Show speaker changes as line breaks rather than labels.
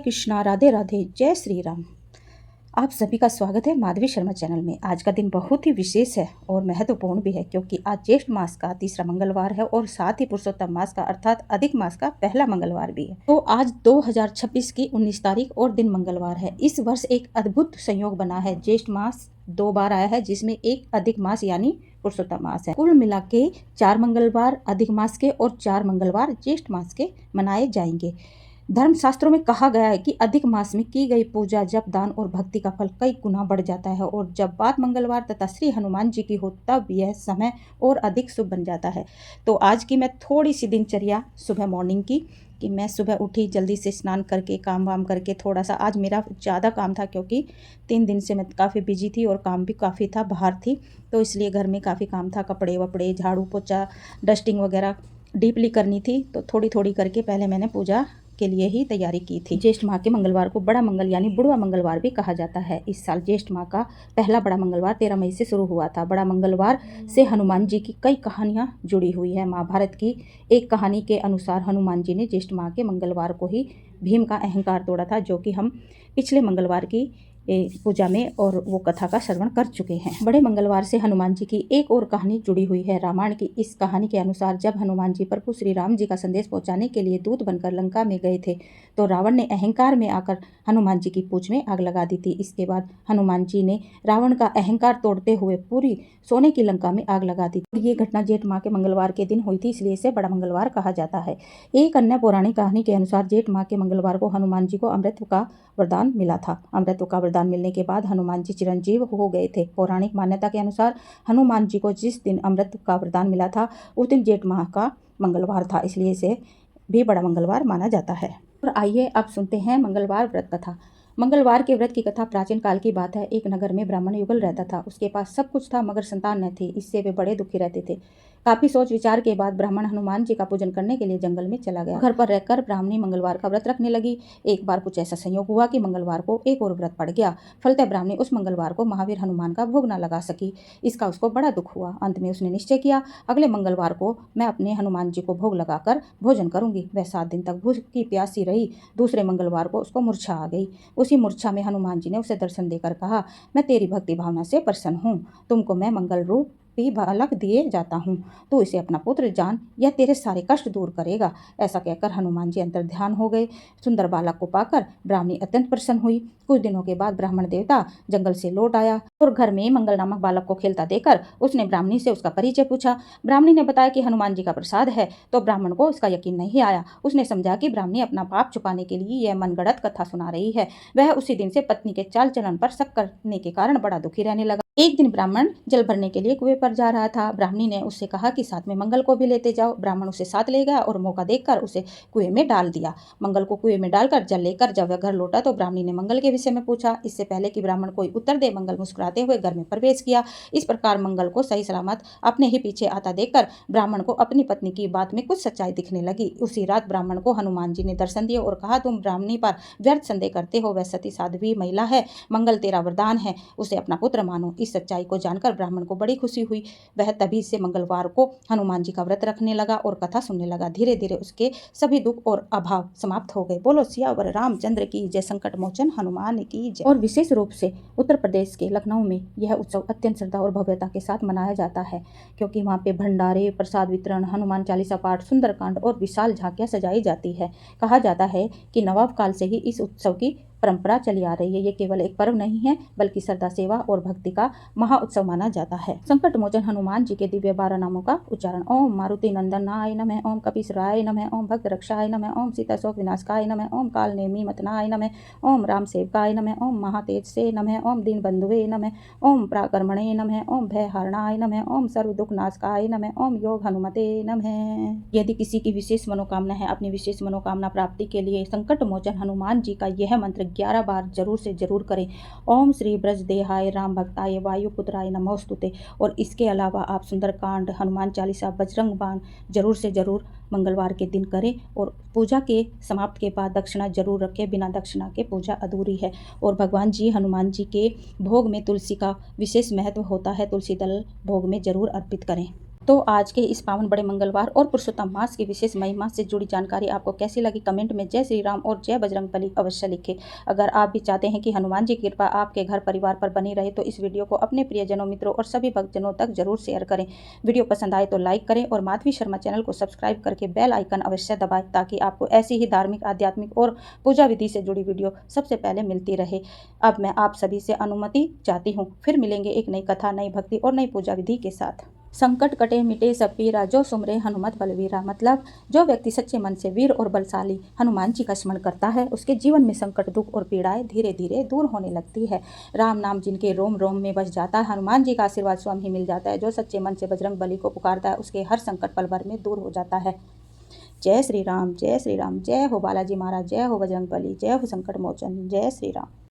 कृष्णा, राधे राधे, जय श्री राम। आप सभी का स्वागत है माधवी शर्मा चैनल में। आज का दिन बहुत ही विशेष है और महत्वपूर्ण भी है क्योंकि आज ज्येष्ठ मास का तीसरा मंगलवार है और साथ ही पुरुषोत्तम मास का अर्थात अधिक मास का पहला मंगलवार भी है। तो आज 2026 की 19 तारीख और दिन मंगलवार है। इस वर्ष एक अद्भुत संयोग बना है। ज्येष्ठ मास 2 बार आया है जिसमें एक अधिक मास यानी पुरुषोत्तम मास है। कुल मिला के 4 मंगलवार अधिक मास के और 4 मंगलवार ज्येष्ठ मास के मनाए जाएंगे। धर्मशास्त्रों में कहा गया है कि अधिक मास में की गई पूजा, जप, दान और भक्ति का फल कई गुना बढ़ जाता है और जब बात मंगलवार तथा श्री हनुमान जी की हो तब यह समय और अधिक शुभ बन जाता है। तो आज की मैं थोड़ी सी दिनचर्या सुबह मॉर्निंग की कि मैं सुबह उठी, जल्दी से स्नान करके काम वाम करके थोड़ा सा, आज मेरा ज़्यादा काम था क्योंकि 3 दिन से मैं काफ़ी बिजी थी और काम भी काफ़ी था, बाहर थी, तो इसलिए घर में काफ़ी काम था, कपड़े वपड़े, झाड़ू पोछा, डस्टिंग वगैरह डीपली करनी थी। तो थोड़ी थोड़ी करके पहले मैंने पूजा के लिए ही तैयारी की थी। ज्येष्ठ माह के मंगलवार को बड़ा मंगल यानी बुढ़वा मंगलवार भी कहा जाता है। इस साल ज्येष्ठ माह का पहला बड़ा मंगलवार 13 मई से शुरू हुआ था। बड़ा मंगलवार से हनुमान जी की कई कहानियां जुड़ी हुई है। महाभारत की एक कहानी के अनुसार हनुमान जी ने ज्येष्ठ माह के मंगलवार को ही भीम का अहंकार तोड़ा था, जो कि हम पिछले मंगलवार की पूजा में और वो कथा का श्रवण कर चुके हैं। बड़े मंगलवार से हनुमान जी की एक और कहानी जुड़ी हुई है। रामायण की इस कहानी के अनुसार जब हनुमान जी प्रभु श्री राम जी का संदेश पहुंचाने के लिए दूत बनकर लंका में गए थे तो रावण ने अहंकार में आकर हनुमान जी की पूंछ में आग लगा दी थी। इसके बाद हनुमान जी ने रावण का अहंकार तोड़ते हुए पूरी सोने की लंका में आग लगा दी। ये घटना जेठ माह के मंगलवार के दिन हुई थी, इसलिए इसे बड़ा मंगलवार कहा जाता है। एक अन्य पौराणिक कहानी के अनुसार जेठ माह के मंगलवार को हनुमान जी को अमृत का वरदान मिला था। अमृत का वरदान मिलने के बाद हनुमान जी चिरंजीव हो गए थे। पौराणिक मान्यता के अनुसार हनुमान जी को जिस दिन अमृत का वरदान मिला था उस दिन जेठ माह का मंगलवार था, इसलिए इसे भी बड़ा मंगलवार माना जाता है। और आइए अब सुनते हैं मंगलवार व्रत कथा। मंगलवार के व्रत की कथा प्राचीन काल की बात है। एक नगर में ब्राह्मण युगल रहता था। उसके पास सब कुछ था मगर संतान न थी। इससे वे बड़े दुखी रहते थे। काफी सोच विचार के बाद ब्राह्मण हनुमान जी का पूजन करने के लिए जंगल में चला गया। घर पर रहकर ब्राह्मणी मंगलवार का व्रत रखने लगी। एक बार कुछ ऐसा संयोग हुआ कि मंगलवार को एक और व्रत पड़ गया। फलतः ब्राह्मणी उस मंगलवार को महावीर हनुमान का भोग न लगा सकी। इसका उसको बड़ा दुख हुआ। अंत में उसने निश्चय किया, अगले मंगलवार को मैं अपने हनुमान जी को भोग लगाकर भोजन करूंगी। वह 7 दिन तक भूखी प्यासी रही। दूसरे मंगलवार को उसको मूर्छा आ गई। उसी मूर्छा में हनुमान जी ने उसे दर्शन देकर कहा, मैं तेरी भक्ति भावना से प्रसन्न हूँ। तुमको मैं मंगल रूप बालक दिए जाता हूँ, तो इसे अपना पुत्र जान, यह तेरे सारे कष्ट दूर करेगा। ऐसा कहकर हनुमान जी अंतर ध्यान हो गए। सुंदर बालक को पाकर ब्राह्मणी अत्यंत प्रसन्न हुई। कुछ दिनों के बाद ब्राह्मण देवता जंगल से लौट आया और घर में मंगल नामक बालक को खेलता देखकर उसने ब्राह्मणी से उसका परिचय पूछा। ब्राह्मणी ने बताया कि हनुमान जी का प्रसाद है। तो ब्राह्मण को इसका यकीन नहीं आया। उसने समझा कि ब्राह्मणी अपना पाप छुपाने के लिए यह मनगढ़ंत कथा सुना रही है। वह उसी दिन से पत्नी के चाल चलन पर शक करने के कारण बड़ा दुखी रहने लगा। एक दिन ब्राह्मण जल भरने के लिए कुएं पर जा रहा था। ब्राह्मणी ने उससे कहा कि साथ में मंगल को भी लेते जाओ। ब्राह्मण उसे साथ ले गया और मौका देखकर उसे कुएं में डाल दिया। मंगल को कुएं में डालकर जल लेकर जब वह घर लौटा तो ब्राह्मणी ने मंगल के विषय में पूछा। इससे पहले कि ब्राह्मण कोई उत्तर दे, मंगल मुस्कुराते हुए घर में प्रवेश किया। इस प्रकार मंगल को सही सलामत अपने ही पीछे आता देखकर ब्राह्मण को अपनी पत्नी की बात में कुछ सच्चाई दिखने लगी। उसी रात ब्राह्मण को हनुमान जी ने दर्शन दिए और कहा, तुम ब्राह्मणी पर व्यर्थ संदेह करते हो। वह सती साध्वी महिला है। मंगल तेरा वरदान है, उसे अपना पुत्र मानो। इस सच्चाई को जानकर ब्राह्मण को बड़ी खुशी हुई। वह तभी से मंगलवार को हनुमान जी का व्रत रखने लगा और कथा सुनने लगा। धीरे धीरे उसके सभी दुख और अभाव समाप्त हो गए। बोलो सियावर रामचंद्र की जय, संकट मोचन हनुमान की जय। और विशेष रूप से उत्तर प्रदेश के लखनऊ में यह उत्सव अत्यंत श्रद्धा और भव्यता के साथ मनाया जाता है, क्योंकि वहाँ पे भंडारे, प्रसाद वितरण, हनुमान चालीसा पाठ, सुंदरकांड और विशाल झांकियां सजाई जाती है। कहा जाता है कि नवाब काल से ही इस उत्सव की परंपरा चली आ रही है। ये केवल एक पर्व नहीं है बल्कि श्रद्धा, सेवा और भक्ति का महा उत्सव माना जाता है। संकट मोचन हनुमान जी के दिव्य 12 नामों का उच्चारण। ओम मारुति नंदनाय नमः, ओम कपीसराय नमः, ओम भक्त रक्षाय नमः, ओम सीता शोक विनाशकाय नमः, ओम काल नेमी मतनाय नमः, ओम राम सेवकाय नमः, ओम महातेज से नमः, ओम दीन बंधुवे नमः, ओम प्राकर्मणे नमः, ओम भय हरणाय नमः, ओम सर्व दुख नाशकाय नमः, ओम योग हनुमते नमः। यदि किसी की विशेष मनोकामना है, अपनी विशेष मनोकामना प्राप्ति के लिए संकट मोचन हनुमान जी का यह मंत्र 11 बार जरूर से जरूर करें। ओम श्री ब्रजदेहाय राम भक्ताय वायुपुत्राय नमोस्तुते। और इसके अलावा आप सुंदरकांड, हनुमान चालीसा, बजरंग बाण जरूर से जरूर मंगलवार के दिन करें। और पूजा के समाप्त के बाद दक्षिणा जरूर रखें। बिना दक्षिणा के पूजा अधूरी है। और भगवान जी हनुमान जी के भोग में तुलसी का विशेष महत्व होता है। तुलसी दल भोग में जरूर अर्पित करें। तो आज के इस पावन बड़े मंगलवार और पुरुषोत्तम मास की विशेष महिमा से जुड़ी जानकारी आपको कैसी लगी, कमेंट में जय श्री राम और जय बजरंगबली अवश्य लिखें। अगर आप भी चाहते हैं कि हनुमान जी की कृपा आपके घर परिवार पर बनी रहे तो इस वीडियो को अपने प्रियजनों, मित्रों और सभी भक्तजनों तक जरूर शेयर करें। वीडियो पसंद आए तो लाइक करें और माधवी शर्मा चैनल को सब्सक्राइब करके बेल आइकन अवश्य दबाएं ताकि आपको ऐसी ही धार्मिक, आध्यात्मिक और पूजा विधि से जुड़ी वीडियो सबसे पहले मिलती रहे। अब मैं आप सभी से अनुमति चाहती हूँ। फिर मिलेंगे एक नई कथा, नई भक्ति और नई पूजा विधि के साथ। संकट कटे मिटे सब पीरा, जो सुमरे हनुमत बलवीरा। मतलब जो व्यक्ति सच्चे मन से वीर और बलशाली हनुमान जी का स्मरण करता है उसके जीवन में संकट, दुख और पीड़ाएं धीरे धीरे दूर होने लगती है। राम नाम जिनके रोम रोम में बस जाता है, हनुमान जी का आशीर्वाद स्वयं ही मिल जाता है। जो सच्चे मन से बजरंग बली को पुकारता है उसके हर संकट पल भर में दूर हो जाता है। जय श्री राम, जय श्री राम। जय हो बालाजी महाराज, जय हो बजरंग बली, जय हो संकट मोचन। जय श्री राम।